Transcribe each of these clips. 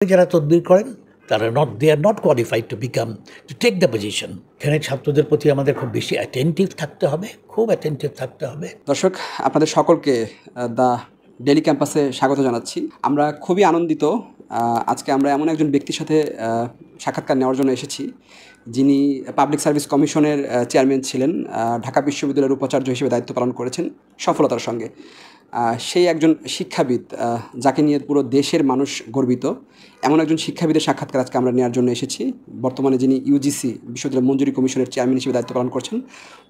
যারা তদবির করেন তারা they are not qualified to take the position. এখানে ছাত্রদের প্রতি আমাদের খুব বেশি অ্যাটেন্টিভ থাকতে হবে, খুব অ্যাটেন্টিভ থাকতে হবে। দর্শক, আপনাদের সকলকে দ্য ডেইলি ক্যাম্পাসে স্বাগত জানাচ্ছি। আমরা খুবই আনন্দিত। আজকে আমরা এমন একজন ব্যক্তির সাথে সাক্ষাৎকার নেওয়ার জন্য এসেছি, যিনি পাবলিক সার্ভিস কমিশনের চেয়ারম্যান ছিলেন, ঢাকা বিশ্ববিদ্যালয়ের উপাচার্য হিসেবে দায়িত্ব পালন করেছেন সফলতার সঙ্গে। সেই একজন শিক্ষাবিদ, যাকে নিয়ে পুরো দেশের মানুষ গর্বিত, এমন একজন শিক্ষাবিদের সাক্ষাৎকার আজকে আমরা নেওয়ার জন্য এসেছি। বর্তমানে যিনি ইউজিসি বিশ্ববিদ্যালয় মঞ্জুরি কমিশনের চেয়ারম্যান হিসেবে দায়িত্ব পালন করছেন,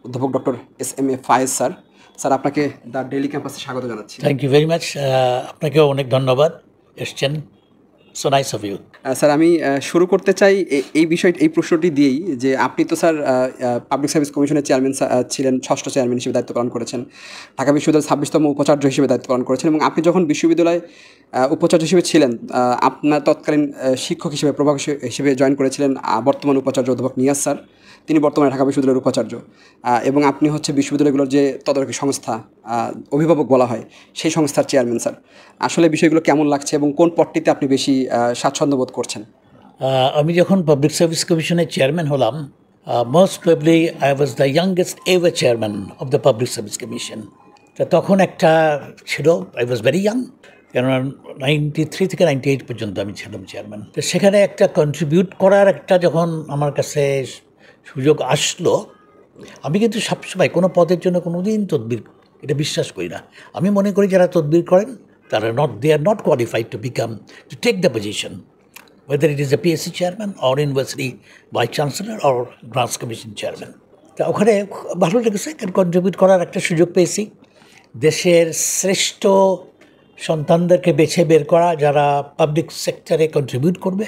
অধ্যাপক doctor S M A. Faiz sir. Sir, আপনাকে দ্য ডেইলি ক্যাম্পাসে স্বাগত জানাচ্ছি। Thank you very much. আপনাকেও অনেক ধন্যবাদ, এসছেন। So nice of you. Sir, আমি শুরু করতে চাই এই প্রশ্নটি দিয়েই যে আপনি তো স্যার পাবলিক সার্ভিস কমিশনের চেয়ারম্যান ছিলেন, ষষ্ঠ চেয়ারম্যান হিসেবে দায়িত্ব পালন করেছেন, ঢাকা বিশ্ববিদ্যালয়ের 26তম উপাচার্য হিসেবে দায়িত্ব পালন করেছেন, এবং আপনি যখন বিশ্ববিদ্যালয়ে উপাচার্য হিসেবে ছিলেন, আপনার তৎকালীন শিক্ষক হিসেবে প্রভাষক হিসেবে জয়েন করেছিলেন বর্তমান উপাচার্য অধ্যাপক নিয়াজ স্যার। তিনি বর্তমানে ঢাকা বিশ্ববিদ্যালয়ের উপাচার্য, এবং আপনি হচ্ছে বিশ্ববিদ্যালয়গুলোর যে তদারকি সংস্থা, অভিভাবক বলা হয়, সেই সংস্থার চেয়ারম্যান স্যার। আসলে বিষয়গুলো কেমন লাগছে এবং কোন পদটিতে আপনি বেশি স্বাচ্ছন্দ্য বোধ করছেন? আমি যখন পাবলিক সার্ভিস কমিশনের চেয়ারম্যান হলাম, most probably I was the youngest ever chairman of the public service commission. তা তখন একটা ছিল, আই ওয়াজ ভেরি ইয়াং, কেননা 93 থেকে 98 পর্যন্ত আমি ছিলাম চেয়ারম্যান। তো সেখানে একটা কন্ট্রিবিউট করার একটা যখন আমার কাছে সুযোগ আসলো, আমি কিন্তু সবসময় কোনো পদের জন্য কোনো দিন তদবির এটা বিশ্বাস করি না। আমি মনে করি যারা তদবির করেন তারা they are not qualified to take the position, whether it is a PSC chairman or university vice chancellor or grants commission chairman. তা ওখানে ভালো লেগেছে, কন্ট্রিবিউট করার একটা সুযোগ পেয়েছি। দেশের শ্রেষ্ঠ সন্তানদেরকে বেছে বের করা যারা পাবলিক সেক্টরে কন্ট্রিবিউট করবে,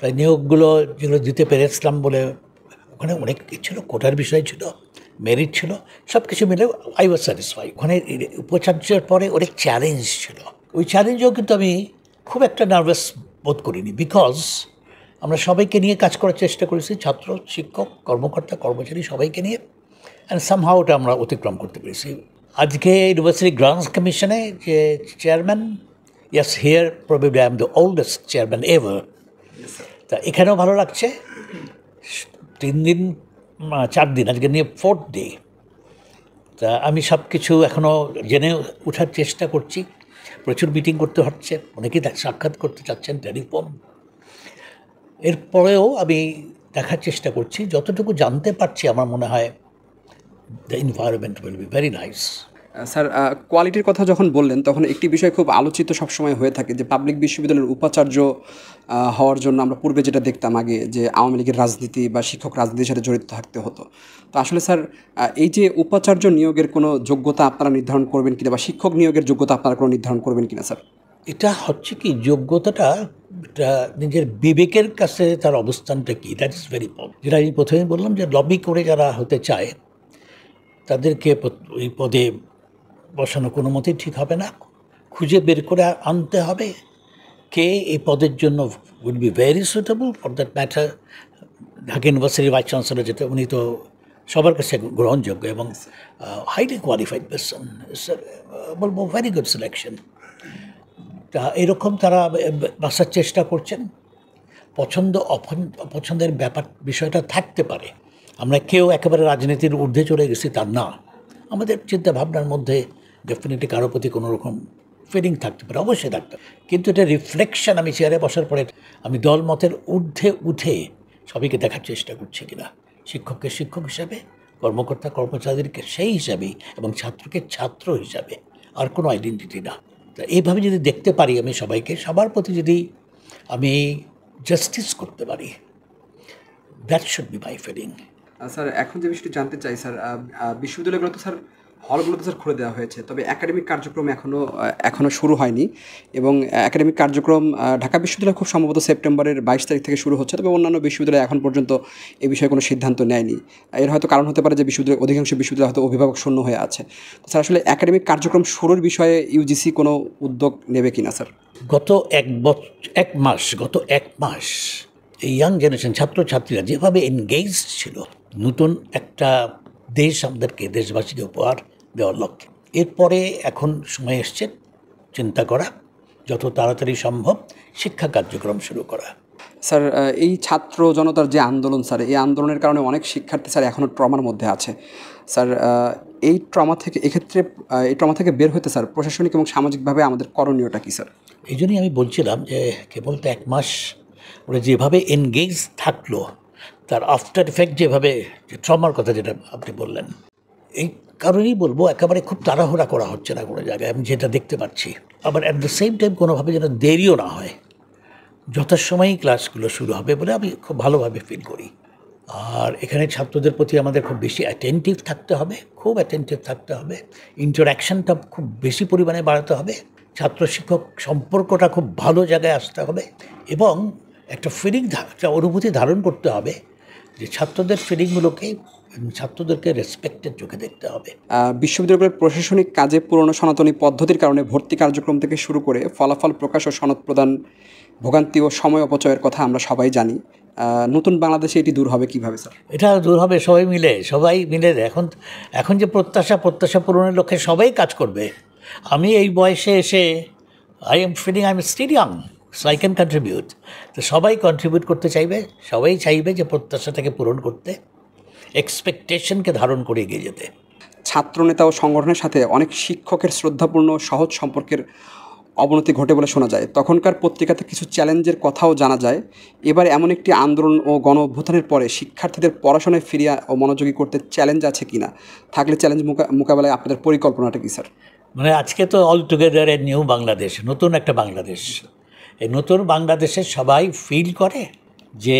তাই নিয়োগগুলো যেগুলো দিতে পেরেছিলাম বলে ওখানে অনেক ছিল, কোটার বিষয় ছিল, মেরিট ছিল, সব কিছু মিলে আই ওয়াজ স্যাটিসফাই। ওখানে উপাচার্যের পরে অনেক চ্যালেঞ্জ ছিল, ওই চ্যালেঞ্জেও কিন্তু আমি খুব একটা নার্ভাস বোধ করিনি, বিকজ আমরা সবাইকে নিয়ে কাজ করার চেষ্টা করেছি, ছাত্র, শিক্ষক, কর্মকর্তা, কর্মচারী সবাইকে নিয়ে, অ্যান্ড সামহাও ওটা আমরা অতিক্রম করতে পেরেছি। আজকে ইউনিভার্সিটি গ্রান্টস কমিশনে যে chairman, yes, here probably I am the oldest chairman ever. তা এখানেও ভালো লাগছে। 4 দিন আজকে নিয়ে 4th ডে। তা আমি সব কিছু এখনও জেনে ওঠার চেষ্টা করছি, প্রচুর মিটিং করতে হচ্ছে, অনেকেই সাক্ষাৎ করতে চাচ্ছেন টেলিফোন। এরপরেও আমি দেখার চেষ্টা করছি, যতটুকু জানতে পারছি আমার মনে হয় the environment will be very nice. Sir, কোয়ালিটির কথা যখন বললেন, তখন একটি বিষয় খুব আলোচিত সবসময় হয়ে থাকে যে পাবলিক বিশ্ববিদ্যালয়ের উপাচার্য হওয়ার জন্য আমরা পূর্বে যেটা দেখতাম আগে, যে আওয়ামী লীগের রাজনীতি বা শিক্ষক রাজনীতির সাথে জড়িত থাকতে হতো। তো আসলে স্যার, এই যে উপাচার্য নিয়োগের কোনো যোগ্যতা আপনারা নির্ধারণ করবেন কিনা, বা শিক্ষক নিয়োগের যোগ্যতা আপনারা কোনো নির্ধারণ করবেন কিনা স্যার? এটা হচ্ছে কি, যোগ্যতাটা এটা নিজের বিবেকের কাছে তার অবস্থানটা কী, দ্যাট ইজ ভেরি ইম্পর্টেন্ট। যেটা আমি প্রথমে বললাম যে লবি করে যারা হতে চায় তাদেরকে ওই পদে বসানো কোনো মতেই ঠিক হবে না। খুঁজে বের করে আনতে হবে কে এই পদের জন্য will be very suitable for that matter. Dhaka ইউনিভার্সিটির ভাইস চ্যান্সেলর যেটা, উনি তো সবার কাছে গ্রহণযোগ্য এবং হাইলি কোয়ালিফাইড পারসন, বলবো ভেরি গুড সিলেকশন। তা এরকম তারা বাসার চেষ্টা করছেন। পছন্দ অপছন্দের বিষয়টা থাকতে পারে, আমরা কেউ একেবারে রাজনীতির ঊর্ধ্বে চলে গেছি তা না। আমাদের চিন্তাভাবনার মধ্যে ডেফিনেটলি কারোর প্রতি কোনো রকম ফিলিং থাকতে পারে, অবশ্যই থাকতে পারে, কিন্তু এটা রিফ্লেকশন আমি চেয়ারে বসার পরে আমি দলমতের ঊর্ধ্বে উঠে সবাইকে দেখার চেষ্টা করছি কিনা, শিক্ষককে শিক্ষক হিসাবে, কর্মকর্তা কর্মচারীদেরকে সেই হিসাবেই, এবং ছাত্রকে ছাত্র হিসাবে, আর কোনো আইডেন্টিটি না। তা এইভাবে যদি দেখতে পারি আমি সবাইকে, সবার প্রতি যদি আমি জাস্টিস করতে পারি, that should be my feeling. Sir, এখন যে বিষয়টি জানতে চাই স্যার, বিশ্ববিদ্যালয়গুলো তো স্যার হলগুলো তো স্যার খুলে দেওয়া হয়েছে, তবে একাডেমিক কার্যক্রম এখনও শুরু হয়নি, এবং একাডেমিক কার্যক্রম ঢাকা বিশ্ববিদ্যালয় খুব সম্ভবত সেপ্টেম্বরের 22 তারিখ থেকে শুরু হচ্ছে, তবে অন্যান্য বিশ্ববিদ্যালয় এখন পর্যন্ত এ বিষয়ে কোনো সিদ্ধান্ত নেয়নি। এর হয়তো কারণ হতে পারে যে অধিকাংশ বিশ্ববিদ্যালয় হয়তো অভিভাবক শূন্য হয়ে আছে। তো স্যার, আসলে একাডেমিক কার্যক্রম শুরুর বিষয়ে ইউজিসি কোনো উদ্যোগ নেবে কিনা স্যার? গত এক মাস এই ইয়াং জেনারেশন ছাত্রছাত্রীরা যেভাবে এনগেজ ছিল, নতুন একটা দেশ আমাদেরকে, দেশবাসীকে উপহার দেওয়ার লক্ষ্যে, এরপরে এখন সময় এসছে চিন্তা করা যত তাড়াতাড়ি সম্ভব শিক্ষা কার্যক্রম শুরু করা। স্যার, এই ছাত্র জনতার যে আন্দোলন স্যার, এই আন্দোলনের কারণে অনেক শিক্ষার্থী স্যার এখনও ট্রমার মধ্যে আছে স্যার। এই ট্রমা থেকে বের হতে স্যার প্রশাসনিক এবং সামাজিকভাবে আমাদের করণীয়টা কী স্যার? এই জন্যই আমি বলছিলাম যে কেবল তো 1 মাস ওরা যেভাবে এনগেজ থাকলো, তার আফটার ইফেক্ট যেভাবে, যে ট্রমার কথা যেটা আপনি বললেন, এই কারণেই বলবো একেবারে খুব তাড়াহুড়া করা হচ্ছে না কোনো জায়গায়, আমি যেটা দেখতে পাচ্ছি। আবার অ্যাট দ্য সেম টাইম কোনোভাবে যেন দেরিও না হয়, যথাসময়েই ক্লাসগুলো শুরু হবে বলে আমি খুব ভালোভাবে ফিল করি। আর এখানে ছাত্রদের প্রতি আমাদের খুব বেশি অ্যাটেন্টিভ থাকতে হবে, খুব অ্যাটেন্টিভ থাকতে হবে, ইন্টারাকশানটা খুব বেশি পরিমাণে বাড়াতে হবে, ছাত্র শিক্ষক সম্পর্কটা খুব ভালো জায়গায় আসতে হবে, এবং একটা একটা অনুভূতি ধারণ করতে হবে যে ছাত্রদের ফিলিংগুলোকে, ছাত্রদেরকে রেসপেক্টের চোখে দেখতে হবে। বিশ্ববিদ্যালয়ের প্রশাসনিক কাজে পুরনো সনাতনী পদ্ধতির কারণে ভর্তি কার্যক্রম থেকে শুরু করে ফলাফল প্রকাশ ও সনদ প্রদান, ভোগান্তি ও সময় অপচয়ের কথা আমরা সবাই জানি। নতুন বাংলাদেশে এটি দূর হবে কীভাবে স্যার? এটা দূর হবে সবাই মিলে। এখন যে প্রত্যাশা পূরণের লক্ষ্যে সবাই কাজ করবে। আমি এই বয়সে এসে I am still young, so I can contribute. তো সবাই কন্ট্রিবিউট করতে চাইবে, সবাই চাইবে যে প্রত্যাশাটাকে পূরণ করতে, এক্সপেকটেশনকে ধারণ করে এগিয়ে যেতে। ছাত্রনেতা ও সংগঠনের সাথে অনেক শিক্ষকের শ্রদ্ধাপূর্ণ সহজ সম্পর্কের অবনতি ঘটে বলে শোনা যায়। তখনকার পত্রিকাতে কিছু চ্যালেঞ্জের কথাও জানা যায়। এবার এমন একটি আন্দোলন ও গণ অভ্যুত্থানের পরে শিক্ষার্থীদের পড়াশোনায় ফিরিয়ে ও মনোযোগী করতে চ্যালেঞ্জ আছে কিনা, থাকলে চ্যালেঞ্জ মোকাবেলায় আপনাদের পরিকল্পনাটা কী স্যার? মানে আজকে তো all together a new Bangladesh, নতুন একটা বাংলাদেশ। এই নতুন বাংলাদেশে সবাই ফিল করে যে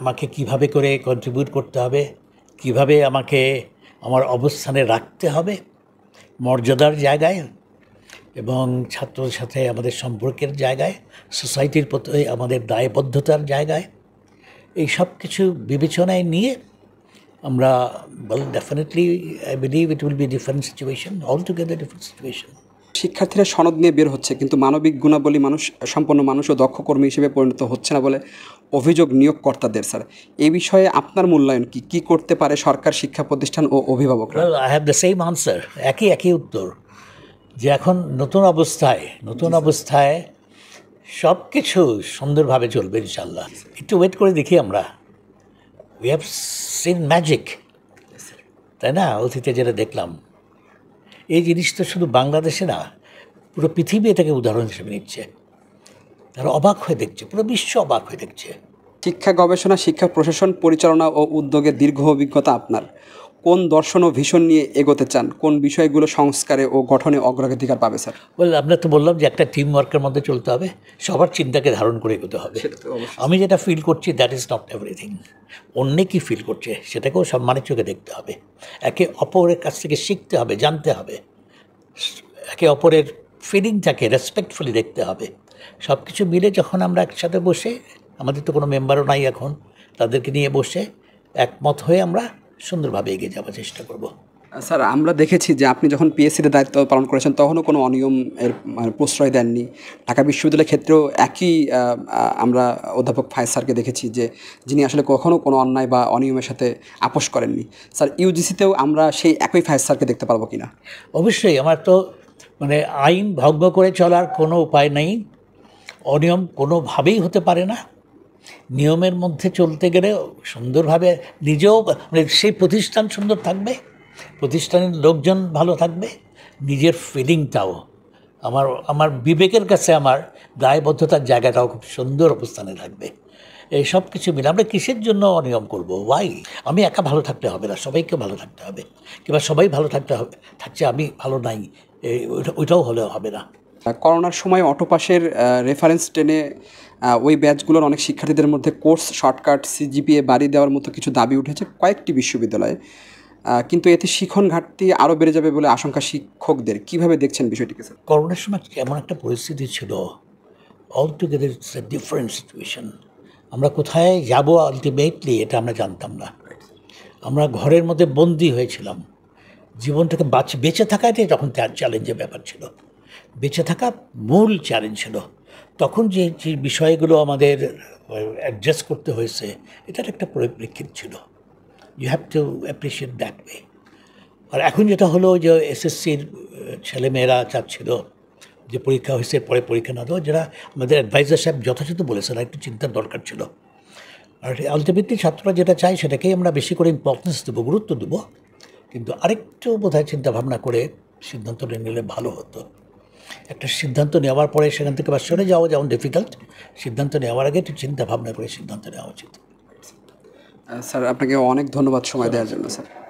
আমাকে কিভাবে করে কন্ট্রিবিউট করতে হবে, কিভাবে আমাকে আমার অবস্থানে রাখতে হবে মর্যাদার জায়গায়, এবং ছাত্রদের সাথে আমাদের সম্পর্কের জায়গায়, সোসাইটির প্রতি আমাদের দায়বদ্ধতার জায়গায়। এই সব কিছু বিবেচনায় নিয়ে আমরা definitely I believe it will be different situation, all together different situation. শিক্ষার্থীরা সনদ নিয়ে বের হচ্ছে, কিন্তু মানবিক গুণাবলী সম্পন্ন মানুষ ও দক্ষ কর্মী হিসেবে পরিণত হচ্ছে না বলে অভিযোগ নিয়োগকর্তাদের স্যার। এই বিষয়ে আপনার মূল্যায়ন কী করতে পারে সরকার, শিক্ষা প্রতিষ্ঠান ও অভিভাবকরা? I have the same answer, একই উত্তর, যে এখন নতুন অবস্থায় সব কিছু সুন্দরভাবে চলবে ইনশাল্লাহ। একটু ওয়েট করে দেখি আমরা। উই হ্যাভ সিন ম্যাজিক, তাই না? অতীতে যেটা দেখলাম, এই জিনিসটা শুধু বাংলাদেশে না, পুরো পৃথিবী এটাকে উদাহরণ হিসেবে নিচ্ছে। তারা অবাক হয়ে দেখছে, পুরো বিশ্ব অবাক হয়ে দেখছে। শিক্ষা গবেষণা, শিক্ষা প্রশাসন পরিচালনা ও উদ্যোগের দীর্ঘ অভিজ্ঞতা আপনার। কোন দর্শন ও ভীষণ নিয়ে এগোতে চান? কোন বিষয়গুলো সংস্কারে ও গঠনে অগ্রাধিকার পাবে স্যার? আপনার তো বললাম যে একটা টিম ওয়ার্কের মধ্যে চলতে হবে, সবার চিন্তাকে ধারণ করে এগোতে হবে। আমি যেটা ফিল করছি দ্যাট ইজ নট এভরিথিং। অন্যে কী ফিল করছে সেটাকেও সম্মানের চোখে দেখতে হবে, একে অপরের কাছ থেকে শিখতে হবে, জানতে হবে, একে অপরের ফিলিংটাকে রেসপেক্টফুলি দেখতে হবে। সব কিছু মিলে যখন আমরা একসাথে বসে, আমাদের তো কোনো মেম্বারও নাই এখন, তাদেরকে নিয়ে বসে একমত হয়ে আমরা সুন্দরভাবে এগিয়ে যাওয়ার চেষ্টা করব। স্যার, আমরা দেখেছি যে আপনি যখন পিএসসিতে দায়িত্ব পালন করেছেন তখনও কোনো অনিয়ম এর প্রশ্রয় দেননি। ঢাকা বিশ্ববিদ্যালয়ের ক্ষেত্রেও একই আমরা অধ্যাপক ফায়েজ স্যারকে দেখেছি যে যিনি আসলে কখনও কোনো অন্যায় বা অনিয়মের সাথে আপোষ করেননি। স্যার, ইউজিসিতেও আমরা সেই একই ফায়েজ স্যারকে দেখতে পারবো কিনা? অবশ্যই। আমার তো আইন ভঙ্গ করে চলার কোনো উপায় নেই, অনিয়ম কোনোভাবেই হতে পারে না। নিয়মের মধ্যে চলতে গেলে সুন্দরভাবে নিজেও সেই প্রতিষ্ঠান সুন্দর থাকবে, প্রতিষ্ঠানের লোকজন ভালো থাকবে, নিজের ফিলিংটাও, আমার বিবেকের কাছে আমার দায়বদ্ধতার জায়গাটাও খুব সুন্দর অবস্থানে থাকবে। এই সব কিছু মিলে আমরা কিসের জন্য অনিয়ম করব? ওয়াই? আমি একা ভালো থাকতে হবে না, সবাইকে ভালো থাকতে হবে, কিংবা সবাই ভালো থাকছে আমি ভালো নাই, ওইটাও হলেও হবে না। করোনার সময় অটোপাসের রেফারেন্স টেনে ওই ব্যাচগুলোর অনেক শিক্ষার্থীদের মধ্যে কোর্স শর্টকাট, সিজিপিএ বাড়িয়ে দেওয়ার মতো কিছু দাবি উঠেছে কয়েকটি বিশ্ববিদ্যালয়ে, কিন্তু এতে শিখন ঘাটতি আরও বেড়ে যাবে বলে আশঙ্কা শিক্ষকদের। কীভাবে দেখছেন বিষয়টিকে স্যার? করোনার সময় এমন একটা পরিস্থিতি ছিল, all together it's a different situation. আমরা কোথায় যাব আলটিমেটলি এটা আমরা জানতাম না। আমরা ঘরের মধ্যে বন্দি হয়েছিলাম। জীবনটাকে বেঁচে থাকাটাই তখন চ্যালেঞ্জের ব্যাপার ছিল, বেঁচে থাকা মূল চ্যালেঞ্জ ছিল। তখন যে বিষয়গুলো আমাদের অ্যাডজাস্ট করতে হয়েছে, এটার একটা পরিপ্রেক্ষিত ছিল। You have to appreciate that way. আর এখন যেটা হলো যে এসএসসির ছেলেমেয়েরা চাচ্ছিল যে পরীক্ষা হয়েছে পরে পরীক্ষা না দেওয়া, যারা আমাদের অ্যাডভাইজার সাহেব যথাযথ বলেছেন একটু চিন্তার দরকার ছিল। আর আলটিমেটলি ছাত্ররা যেটা চায় সেটাকেই আমরা বেশি করে ইম্পর্টেন্স দেবো, গুরুত্ব দেবো, কিন্তু আরেকটু বোধহয় চিন্তা ভাবনা করে সিদ্ধান্তটা নিলে ভালো হতো। একটা সিদ্ধান্ত নেওয়ার পরে সেখান থেকে বা সরে যাওয়া যেমন ডিফিকাল্ট, সিদ্ধান্ত নেওয়ার আগে একটু চিন্তা ভাবনা করে সিদ্ধান্ত নেওয়া উচিত। স্যার আপনাকে অনেক ধন্যবাদ সময় দেওয়ার জন্য স্যার।